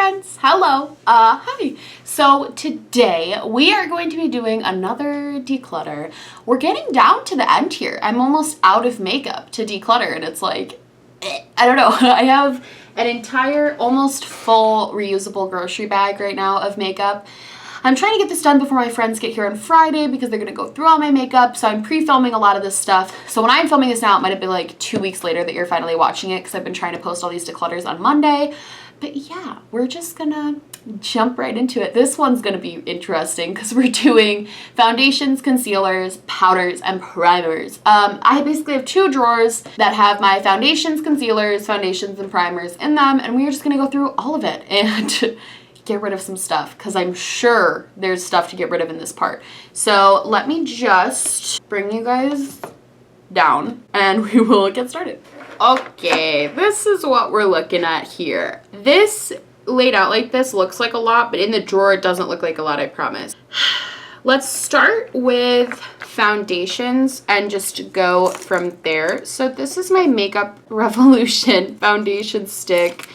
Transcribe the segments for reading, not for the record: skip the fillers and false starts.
friends, hello, hi. So today we are going to be doing another declutter. We're getting down to the end here. I'm almost out of makeup to declutter and it's like, I don't know. I have an entire almost full reusable grocery bag right now of makeup. I'm trying to get this done before my friends get here on Friday because they're going to go through all my makeup. So I'm pre-filming a lot of this stuff. So when I'm filming this now, it might have been like 2 weeks later that you're finally watching it because I've been trying to post all these declutters on Monday. But yeah, we're just gonna jump right into it. This one's gonna be interesting because we're doing foundations, concealers, powders, and primers. I basically have 2 drawers that have my foundations, concealers, foundations, and primers in them, and we're just gonna go through all of it and get rid of some stuff because I'm sure there's stuff to get rid of in this part. So let me just bring you guys down and we will get started. Okay, this is what we're looking at here. This laid out like this looks like a lot, but in the drawer it doesn't look like a lot, I promise. Let's start with foundations and just go from there. So this is my Makeup Revolution foundation stick.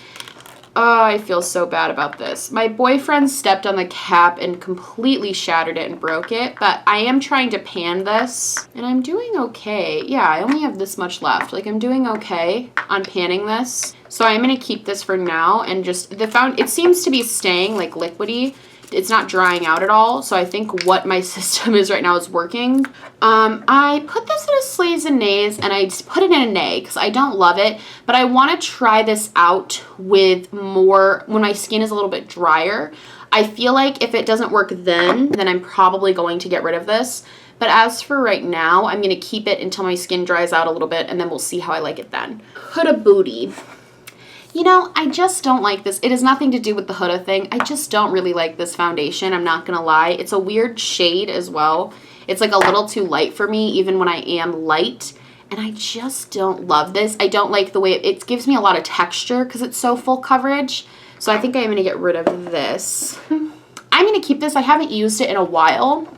Oh, I feel so bad about this. My boyfriend stepped on the cap and completely shattered it and broke it, but I am trying to pan this and I'm doing okay. Yeah, I only have this much left. Like I'm doing okay on panning this. So I'm gonna keep this for now and just it seems to be staying like liquidy. It's not drying out at all. So I think what my system is right now is working. I put this in a slays and nays and I put it in a nay because I don't love it, but I want to try this out with more when my skin is a little bit drier. I feel like if it doesn't work then I'm probably going to get rid of this. But as for right now, I'm going to keep it until my skin dries out a little bit and then we'll see how I like it then. Huda Booty. You know, I just don't like this. It has nothing to do with the Huda thing. I just don't really like this foundation. I'm not going to lie. It's a weird shade as well. It's like a little too light for me, even when I am light. And I just don't love this. I don't like the way it gives me a lot of texture because it's so full coverage. So I think I'm going to get rid of this. I'm going to keep this. I haven't used it in a while.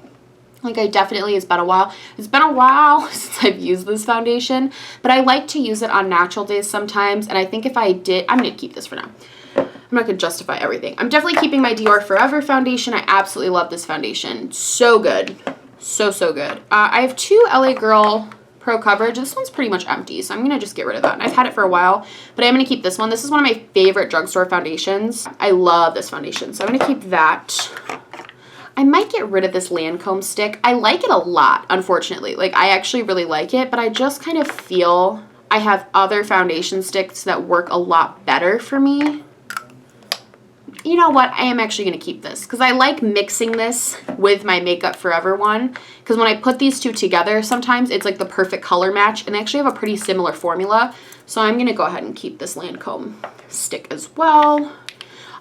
Like it's been a while. It's been a while since I've used this foundation, but I like to use it on natural days sometimes. And I think if I did, I'm going to keep this for now. I'm not going to justify everything. I'm definitely keeping my Dior Forever foundation. I absolutely love this foundation. So good. So good. I have 2 LA Girl Pro Coverage. This one's pretty much empty, so I'm going to just get rid of that. And I've had it for a while, but I'm going to keep this one. This is one of my favorite drugstore foundations. I love this foundation, so I'm going to keep that. I might get rid of this Lancome stick. I like it a lot, unfortunately. Like, I actually really like it, but I just kind of feel I have other foundation sticks that work a lot better for me. You know what? I am actually going to keep this because I like mixing this with my Makeup Forever one because when I put these 2 together, sometimes it's like the perfect color match, and they actually have a pretty similar formula. So I'm going to go ahead and keep this Lancome stick as well.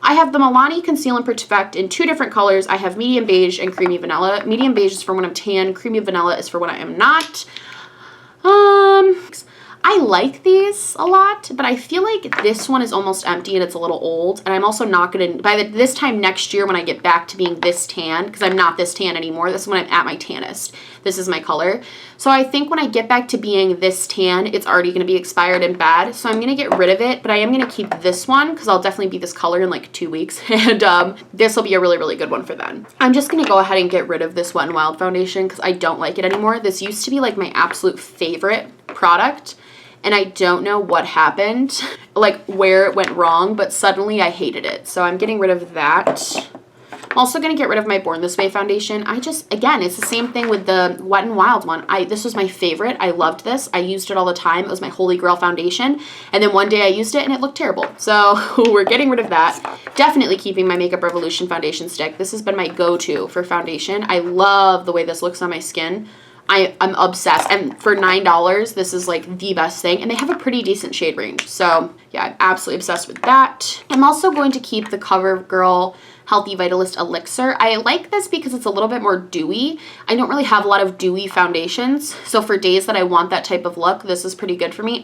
I have the Milani Conceal and Perfect in 2 different colors. I have medium beige and creamy vanilla. Medium beige is for when I'm tan. Creamy vanilla is for when I am not. I like these a lot, but I feel like this one is almost empty and it's a little old. And I'm also not going to, by this time next year when I get back to being this tan, because I'm not this tan anymore, this is when I'm at my tannest. This is my color. So I think when I get back to being this tan, it's already going to be expired and bad. So I'm going to get rid of it, but I am going to keep this one because I'll definitely be this color in like 2 weeks. And this will be a really, really good one for then. I'm just going to go ahead and get rid of this Wet n Wild foundation because I don't like it anymore. This used to be like my absolute favorite product. And I don't know what happened, like where it went wrong, but suddenly I hated it. So I'm getting rid of that. I'm also going to get rid of my Born This Way foundation. Again, it's the same thing with the Wet n Wild one. This was my favorite. I loved this. I used it all the time. It was my holy grail foundation. And then one day I used it and it looked terrible. So we're getting rid of that. Definitely keeping my Makeup Revolution foundation stick. This has been my go-to for foundation. I love the way this looks on my skin. I'm obsessed, and for $9 this is like the best thing, and they have a pretty decent shade range, so yeah, I'm absolutely obsessed with that. I'm also going to keep the CoverGirl Healthy Vitalist Elixir. I like this because it's a little bit more dewy. I don't really have a lot of dewy foundations, so for days that I want that type of look, this is pretty good for me.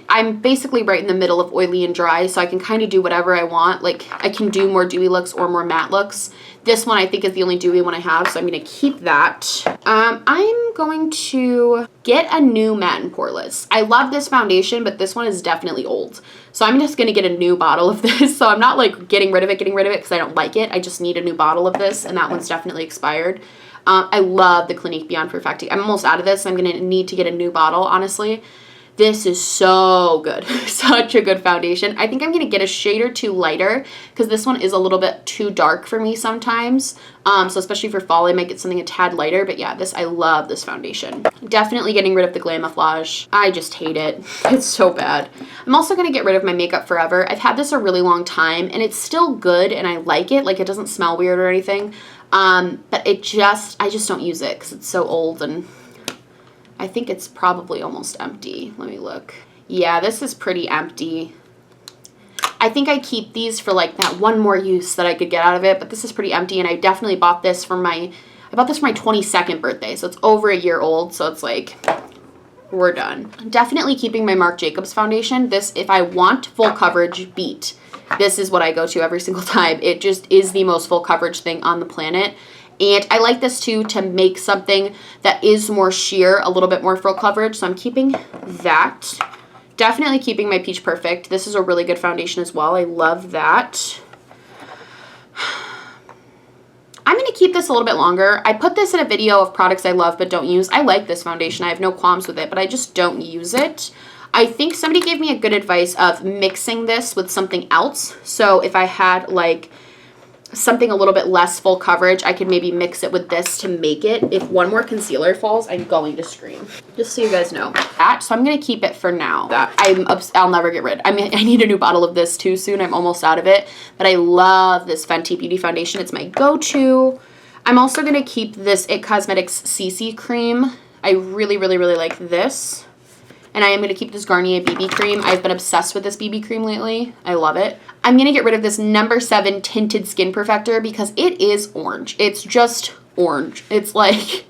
I'm basically right in the middle of oily and dry, so I can kind of do whatever I want. Like, I can do more dewy looks or more matte looks. This one I think is the only dewy one I have, so I'm going to keep that. I'm I'm going to get a new matte and poreless. I love this foundation, but this one is definitely old. So I'm just going to get a new bottle of this. So I'm not like getting rid of it because I don't like it. I just need a new bottle of this, and that one's definitely expired. I love the Clinique Beyond Perfecting. I'm almost out of this. I'm going to need to get a new bottle, honestly. This is so good. Such a good foundation. I think I'm going to get a shade or two lighter because this one is a little bit too dark for me sometimes. So especially for fall, I might get something a tad lighter. But yeah, I love this foundation. Definitely getting rid of the Glamouflage. I just hate it. It's so bad. I'm also going to get rid of my Makeup Forever. I've had this a really long time and it's still good and I like it. Like, it doesn't smell weird or anything. But I just don't use it because it's so old, and I think it's probably almost empty. Let me look. Yeah, this is pretty empty. I think I keep these for like that one more use that I could get out of it, but this is pretty empty, and I definitely bought this for my 22nd birthday, so it's over a year old, so it's like, we're done. I'm definitely keeping my Marc Jacobs foundation. This, if I want full coverage beat, this is what I go to every single time. It just is the most full coverage thing on the planet. And I like this too to make something that is more sheer, a little bit more full coverage. So I'm keeping that. Definitely keeping my Peach Perfect. This is a really good foundation as well. I love that. I'm going to keep this a little bit longer. I put this in a video of products I love but don't use. I like this foundation. I have no qualms with it, but I just don't use it. I think somebody gave me a good advice of mixing this with something else. So if I had like something a little bit less full coverage, I could maybe mix it with this to make it. If one more concealer falls, I'm going to scream. Just so you guys know that. So I'm going to keep it for now. I'll never get rid. I mean, I need a new bottle of this too soon. I'm almost out of it. But I love this Fenty Beauty foundation. It's my go-to. I'm also going to keep this IT Cosmetics CC cream. I really, really, really like this. And I am going to keep this Garnier BB cream. I've been obsessed with this BB cream lately. I love it. I'm going to get rid of this No. 7 Tinted Skin Perfector because it is orange. It's just orange. It's like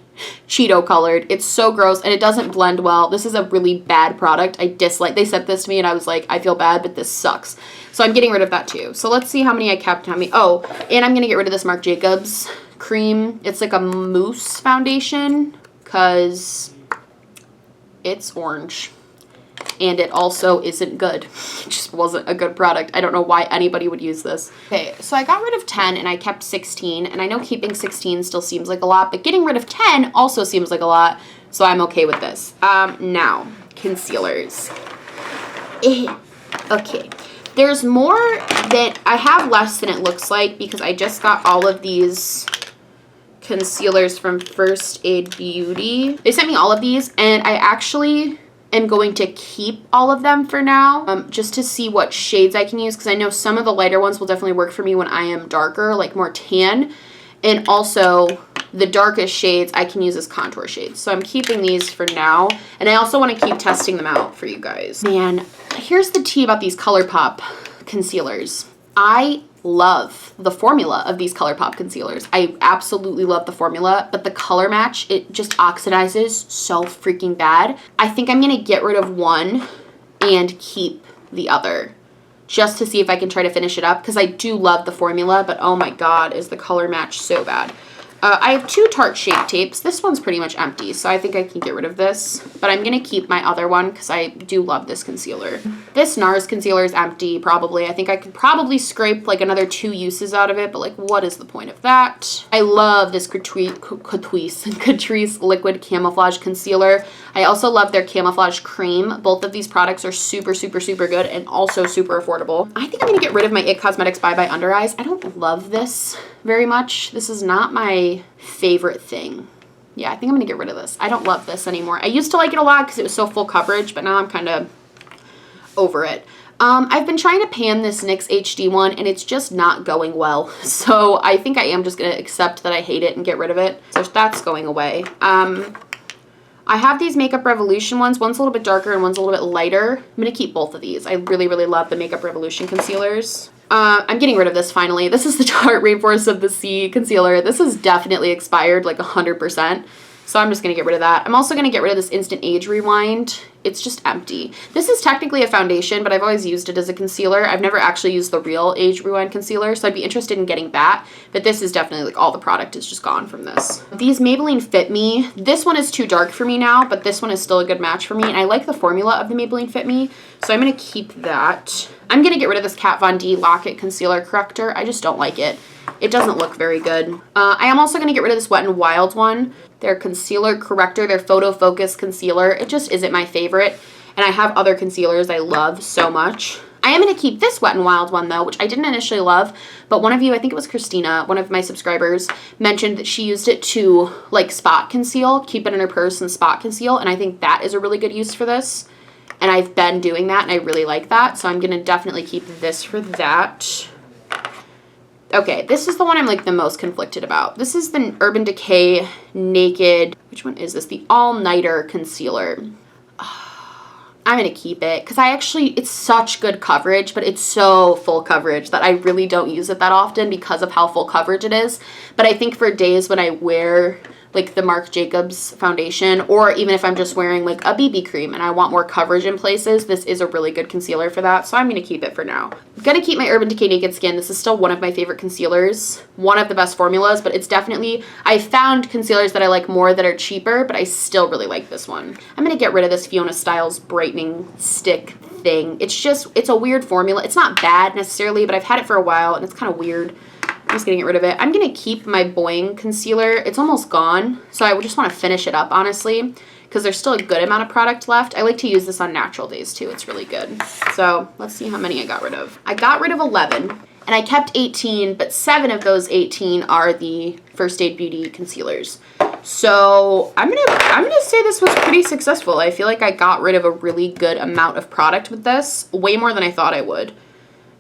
Cheeto colored. It's so gross and it doesn't blend well. This is a really bad product. I dislike. They sent this to me and I was like, I feel bad, but this sucks. So I'm getting rid of that too. So let's see how many I kept on me. Oh, and I'm going to get rid of this Marc Jacobs cream. It's like a mousse foundation because it's orange and it also isn't good. It just wasn't a good product. I don't know why anybody would use this. Okay, so I got rid of 10 and I kept 16, and I know keeping 16 still seems like a lot, but getting rid of 10 also seems like a lot, so I'm okay with this. Now, concealers. Okay, there's more than, I have less than it looks like because I just got all of these concealers from First Aid Beauty. They sent me all of these and I actually am going to keep all of them for now, just to see what shades I can use, because I know some of the lighter ones will definitely work for me when I am darker, like more tan, and also the darkest shades I can use as contour shades. So I'm keeping these for now, and I also want to keep testing them out for you guys. Man, here's the tea about these ColourPop concealers. I love the formula of these ColourPop concealers. I absolutely love the formula, but the color match, it just oxidizes so freaking bad. I think I'm gonna get rid of one and keep the other just to see if I can try to finish it up, because I do love the formula, but oh my god, is the color match so bad. I have two Tarte Shape Tapes. This one's pretty much empty, so I think I can get rid of this. But I'm going to keep my other one because I do love this concealer. This NARS concealer is empty, probably. I think I could probably scrape like another 2 uses out of it, but like, what is the point of that? I love this Catrice Liquid Camouflage Concealer. I also love their Camouflage Cream. Both of these products are super, super, super good and also super affordable. I think I'm going to get rid of my IT Cosmetics Bye Bye Under Eyes. I don't love this very much. This is not my favorite thing. Yeah, I think I'm going to get rid of this. I don't love this anymore. I used to like it a lot because it was so full coverage, but now I'm kind of over it. I've been trying to pan this NYX HD one and it's just not going well. So I think I am just going to accept that I hate it and get rid of it. So that's going away. I have these Makeup Revolution ones. One's a little bit darker and one's a little bit lighter. I'm going to keep both of these. I really, really love the Makeup Revolution concealers. I'm getting rid of this finally. This is the Tarte Rainforest of the Sea concealer. This is definitely expired like 100%. So I'm just going to get rid of that. I'm also going to get rid of this Instant Age Rewind it's just empty. This is technically a foundation, but I've always used it as a concealer. I've never actually used the real Age Rewind concealer, so I'd be interested in getting that. But this is definitely like all the product is just gone from this. These Maybelline Fit Me. This one is too dark for me now, but this one is still a good match for me. And I like the formula of the Maybelline Fit Me, so I'm going to keep that. I'm going to get rid of this Kat Von D Lock-It Concealer Corrector. I just don't like it. It doesn't look very good. I am also going to get rid of this Wet n Wild one. Their concealer corrector, their photo focus concealer. It just isn't my favorite. And I have other concealers I love so much. I am going to keep this Wet n Wild one though, which I didn't initially love, but one of you, I think it was Christina, one of my subscribers, mentioned that she used it to like spot conceal, keep it in her purse and spot conceal, and I think that is a really good use for this. And I've been doing that and I really like that, so I'm going to definitely keep this for that. Okay, this is the one I'm like the most conflicted about. This is the Urban Decay Naked, which one is this? The All Nighter Concealer. I'm going to keep it because it's such good coverage, but it's so full coverage that I really don't use it that often because of how full coverage it is. But I think for days when I wear like the Marc Jacobs foundation, or even if I'm just wearing like a BB cream and I want more coverage in places, this is a really good concealer for that. So I'm going to keep it for now. I'm going to keep my Urban Decay Naked Skin. This is still one of my favorite concealers, one of the best formulas, but it's definitely, I found concealers that I like more that are cheaper, but I still really like this one. I'm going to get rid of this Fiona Styles brightening stick thing. It's a weird formula. It's not bad necessarily, but I've had it for a while and it's kind of weird. I'm just gonna get rid of it. I'm gonna keep my Boing concealer. It's almost gone, so I would just want to finish it up, honestly, because there's still a good amount of product left. I like to use this on natural days, too. It's really good. So let's see how many I got rid of. I got rid of 11, and I kept 18, but 7 of those 18 are the First Aid Beauty concealers. So I'm gonna say this was pretty successful. I feel like I got rid of a really good amount of product with this, way more than I thought I would.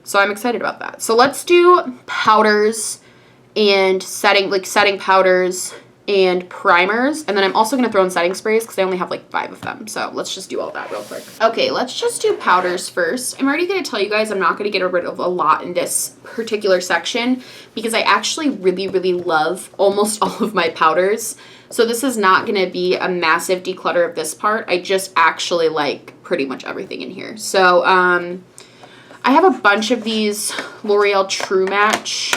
So I'm excited about that. So let's do powders and setting powders and primers. And then I'm also going to throw in setting sprays because I only have like 5 of them. So let's just do all that real quick. Okay, let's just do powders first. I'm already going to tell you guys I'm not going to get rid of a lot in this particular section because I actually really, really love almost all of my powders. So this is not going to be a massive declutter of this part. I just actually like pretty much everything in here. So, I have a bunch of these L'Oreal True Match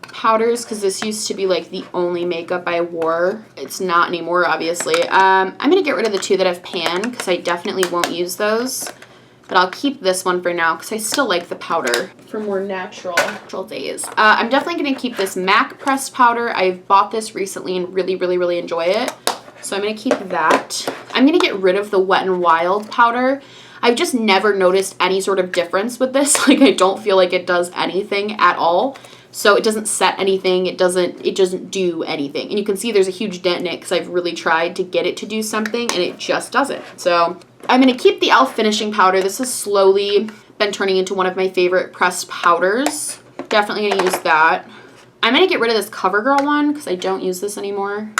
powders because this used to be like the only makeup I wore. It's not anymore, obviously. I'm going to get rid of the 2 that have pan because I definitely won't use those. But I'll keep this one for now because I still like the powder for more natural days. I'm definitely going to keep this MAC pressed powder. I've bought this recently and really, really, really enjoy it. So I'm going to keep that. I'm going to get rid of the Wet n Wild powder. I've just never noticed any sort of difference with this. Like, I don't feel like it does anything at all. So it doesn't set anything. It doesn't do anything. And you can see there's a huge dent in it because I've really tried to get it to do something and it just doesn't. So I'm going to keep the e.l.f. finishing powder. This has slowly been turning into one of my favorite pressed powders. Definitely going to use that. I'm going to get rid of this CoverGirl one because I don't use this anymore.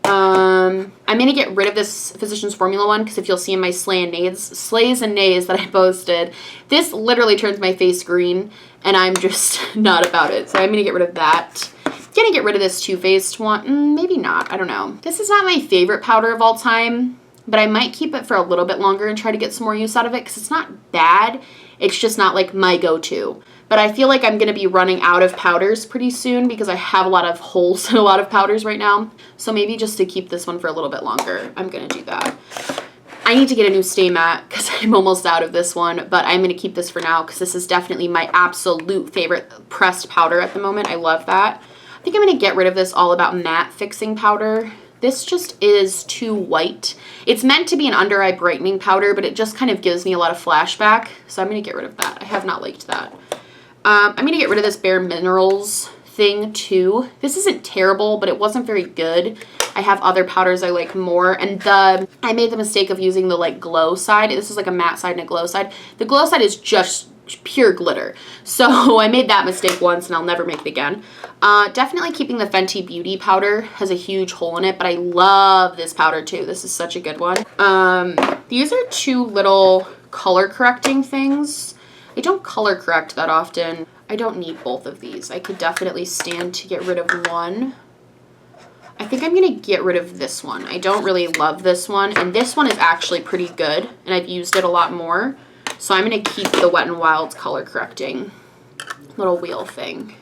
I'm going to get rid of this Physicians Formula one because if you'll see in my slays and nays that I posted, this literally turns my face green and I'm just not about it. So I'm going to get rid of that. Going to get rid of this Too Faced one. Maybe not. I don't know. This is not my favorite powder of all time, but I might keep it for a little bit longer and try to get some more use out of it because it's not bad. It's just not like my go-to. But I feel like I'm going to be running out of powders pretty soon because I have a lot of holes in a lot of powders right now. So maybe just to keep this one for a little bit longer, I'm going to do that. I need to get a new Stay Matte because I'm almost out of this one, but I'm going to keep this for now because this is definitely my absolute favorite pressed powder at the moment. I love that. I think I'm going to get rid of this All About Matte Fixing Powder. This just is too white. It's meant to be an under eye brightening powder, but it just kind of gives me a lot of flashback. So I'm going to get rid of that. I have not liked that. I'm going to get rid of this Bare Minerals thing too. This isn't terrible, but it wasn't very good. I have other powders I like more. And I made the mistake of using the like glow side. This is like a matte side and a glow side. The glow side is just pure glitter. So I made that mistake once and I'll never make it again. Definitely keeping the Fenty Beauty powder. Has a huge hole in it, but I love this powder too. This is such a good one. These are 2 little color correcting things. I don't color correct that often. I don't need both of these. I could definitely stand to get rid of one. I think I'm going to get rid of this one. I don't really love this one. And this one is actually pretty good. And I've used it a lot more. So I'm going to keep the Wet n Wild's color correcting little wheel thing.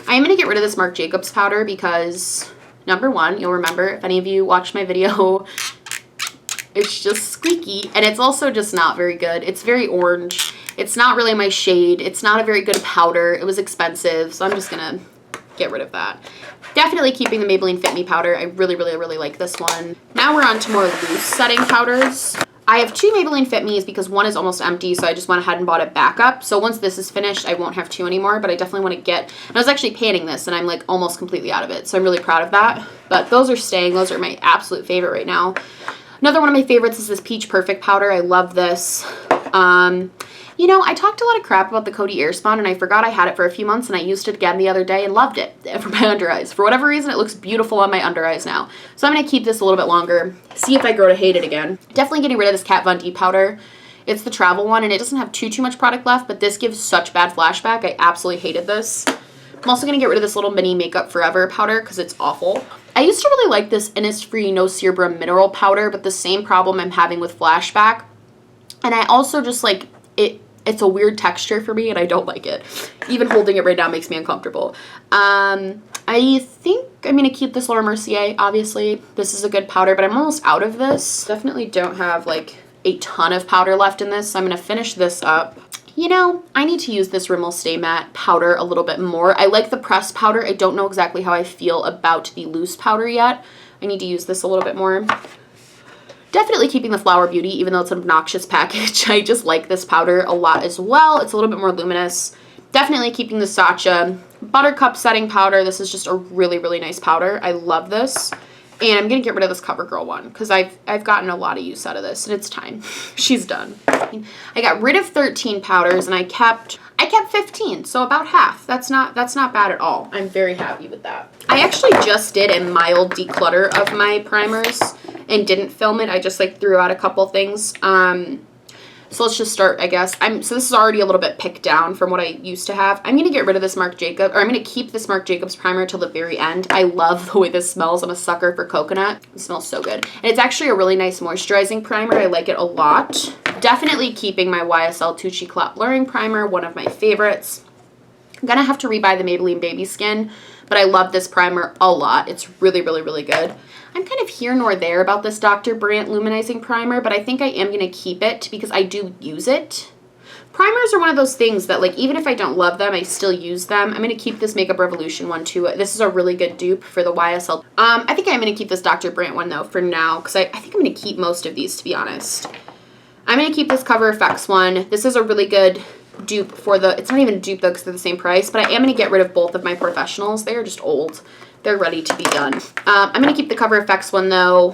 I'm going to get rid of this Marc Jacobs powder because, number one, you'll remember if any of you watched my video, it's just squeaky. And it's also just not very good. It's very orange. It's not really my shade. It's not a very good powder. It was expensive. So I'm just going to get rid of that. Definitely keeping the Maybelline Fit Me powder. I really, really, really like this one. Now we're on to more loose setting powders. I have two Maybelline Fit Me's because one is almost empty, so I just went ahead and bought it back up. So once this is finished, I won't have two anymore, but I definitely want to get, and I was actually panning this, and I'm like almost completely out of it, so I'm really proud of that. But those are staying. Those are my absolute favorite right now. Another one of my favorites is this Peach Perfect powder. I love this. You know, I talked a lot of crap about the Coty Airspun, and I forgot I had it for a few months, and I used it again the other day and loved it for my under eyes. For whatever reason, it looks beautiful on my under eyes now. So I'm going to keep this a little bit longer, see if I grow to hate it again. Definitely getting rid of this Kat Von D powder. It's the travel one, and it doesn't have too much product left, but this gives such bad flashback. I absolutely hated this. I'm also going to get rid of this little mini Makeup Forever powder because it's awful. I used to really like this Innisfree No Serum Mineral powder, but the same problem I'm having with flashback. And I also just like it. It's a weird texture for me, and I don't like it. Even holding it right now makes me uncomfortable. I think I'm going to keep this Laura Mercier, obviously. This is a good powder, but I'm almost out of this. Definitely don't have, like, a ton of powder left in this, so I'm going to finish this up. You know, I need to use this Rimmel Stay Matte powder a little bit more. I like the pressed powder. I don't know exactly how I feel about the loose powder yet. I need to use this a little bit more. Definitely keeping the Flower Beauty, even though it's an obnoxious package. I just like this powder a lot as well. It's a little bit more luminous. Definitely keeping the Sacha Buttercup setting powder. This is just a really, really nice powder. I love this. And I'm going to get rid of this CoverGirl one because I've gotten a lot of use out of this, and it's time. She's done. I got rid of 13 powders, and I kept 15, so about half. That's not bad at all. I'm very happy with that. I actually just did a mild declutter of my primers and didn't film it. I just like threw out a couple things. So let's just start, I guess. So this is already a little bit picked down from what I used to have. I'm going to get rid of this Marc Jacobs, or I'm going to keep this Marc Jacobs primer till the very end. I love the way this smells. I'm a sucker for coconut. It smells so good. And it's actually a really nice moisturizing primer. I like it a lot. Definitely keeping my YSL Touchy Clot Blurring Primer, one of my favorites. I'm going to have to rebuy the Maybelline Baby Skin, but I love this primer a lot. It's really, really, really good. I'm kind of here nor there about this Dr. Brandt Luminizing Primer, but I think I am going to keep it because I do use it. Primers are one of those things that, like, even if I don't love them, I still use them. I'm going to keep this Makeup Revolution one, too. This is a really good dupe for the YSL. I think I'm going to keep this Dr. Brandt one, though, for now, because I think I'm going to keep most of these, to be honest. I'm going to keep this Cover FX one. This is a really good dupe for the, it's not even a dupe, though, because they're the same price, but I am going to get rid of both of my professionals. They are just old. They're ready to be done. I'm going to keep the Cover FX one, though.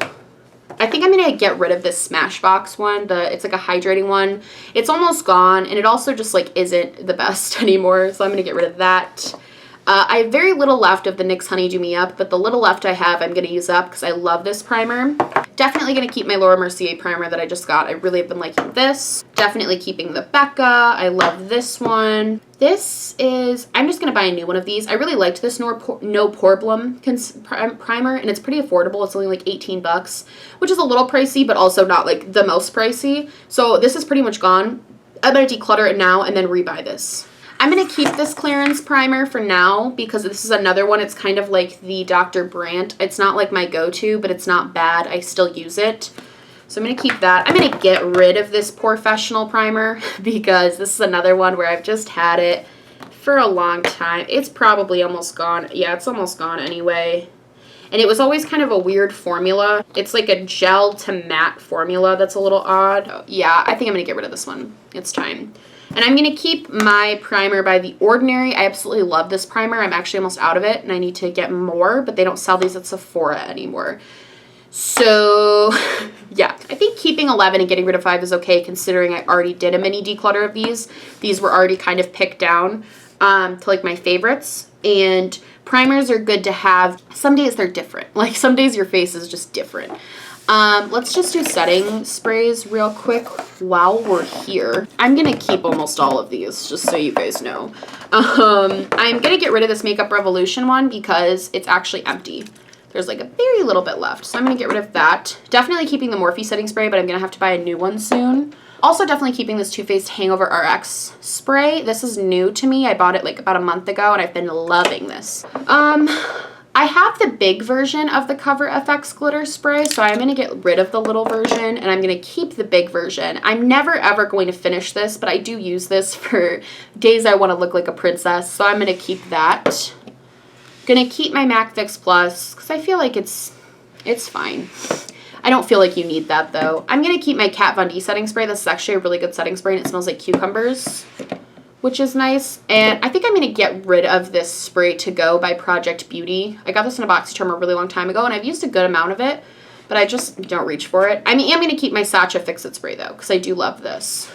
I think I'm going to get rid of this Smashbox one. It's like a hydrating one. It's almost gone, and it also just like isn't the best anymore, so I'm going to get rid of that. I have very little left of the NYX Honey Do Me Up, but the little left I have I'm going to use up because I love this primer. Definitely going to keep my Laura Mercier primer that I just got. I really have been liking this. Definitely keeping the Becca. I love this one. This is, I'm just going to buy a new one of these. I really liked this No Problem primer, and it's pretty affordable. It's only like 18 bucks, which is a little pricey, but also not like the most pricey. So this is pretty much gone. I'm going to declutter it now and then rebuy this. I'm going to keep this Clarins primer for now because this is another one. It's kind of like the Dr. Brandt. It's not like my go-to, but it's not bad. I still use it. So I'm going to keep that. I'm going to get rid of this Professional primer because this is another one where I've just had it for a long time. It's probably almost gone. Yeah, it's almost gone anyway. And it was always kind of a weird formula. It's like a gel to matte formula that's a little odd. Yeah, I think I'm going to get rid of this one. It's time. And I'm going to keep my primer by The Ordinary. I absolutely love this primer. I'm actually almost out of it, and I need to get more, but they don't sell these at Sephora anymore. So, yeah. I think keeping 11 and getting rid of 5 is okay, considering I already did a mini declutter of these. These were already kind of picked down to, like, my favorites. And primers are good to have. Some days they're different. Like, some days your face is just different. Let's just do setting sprays real quick while we're here. I'm going to keep almost all of these, just so you guys know. I'm going to get rid of this Makeup Revolution one because it's actually empty. There's like a very little bit left. So I'm going to get rid of that. Definitely keeping the Morphe setting spray, but I'm going to have to buy a new one soon. Also definitely keeping this Too Faced Hangover RX spray. This is new to me. I bought it like about a month ago and I've been loving this. I have the big version of the Cover FX glitter spray, so I'm going to get rid of the little version and I'm going to keep the big version. I'm never ever going to finish this, but I do use this for days I want to look like a princess, so I'm going to keep that. Going to keep my MAC Fix Plus because I feel like it's fine. I don't feel like you need that though. I'm going to keep my Kat Von D setting spray. This is actually a really good setting spray and it smells like cucumbers, which is nice. And I think I'm going to get rid of this Spray To Go by Project Beauty. I got this in a BoxyCharm a really long time ago and I've used a good amount of it, but I just don't reach for it. I mean, I'm going to keep my Sacha Fix It spray though because I do love this.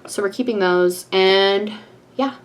So we're keeping those and yeah,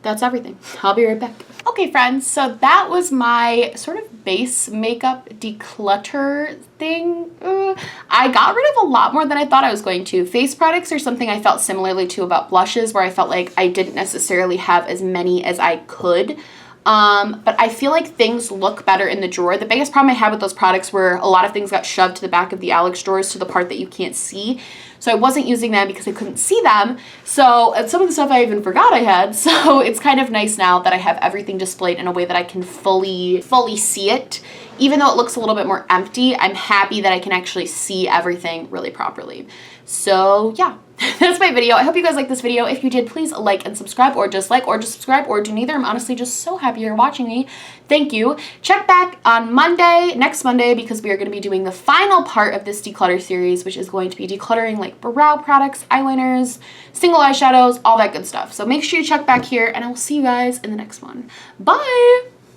that's everything. I'll be right back. Okay, friends, so that was my sort of base makeup declutter thing. I got rid of a lot more than I thought I was going to. Face products are something I felt similarly to about blushes, where I felt like I didn't necessarily have as many as I could. But I feel like things look better in the drawer. The biggest problem I had with those products were a lot of things got shoved to the back of the Alex drawers to the part that you can't see. So I wasn't using them because I couldn't see them. So some of the stuff I even forgot I had. So it's kind of nice now that I have everything displayed in a way that I can fully see it. Even though it looks a little bit more empty, I'm happy that I can actually see everything really properly. So yeah, that's my video. I hope you guys liked this video. If you did, please like and subscribe, or dislike, or just subscribe, or do neither. I'm honestly just so happy you're watching me. Thank you. Check back on Monday, next Monday, because we are going to be doing the final part of this declutter series, which is going to be decluttering like brow products, eyeliners, single eyeshadows, all that good stuff. So make sure you check back here, and I will see you guys in the next one. Bye!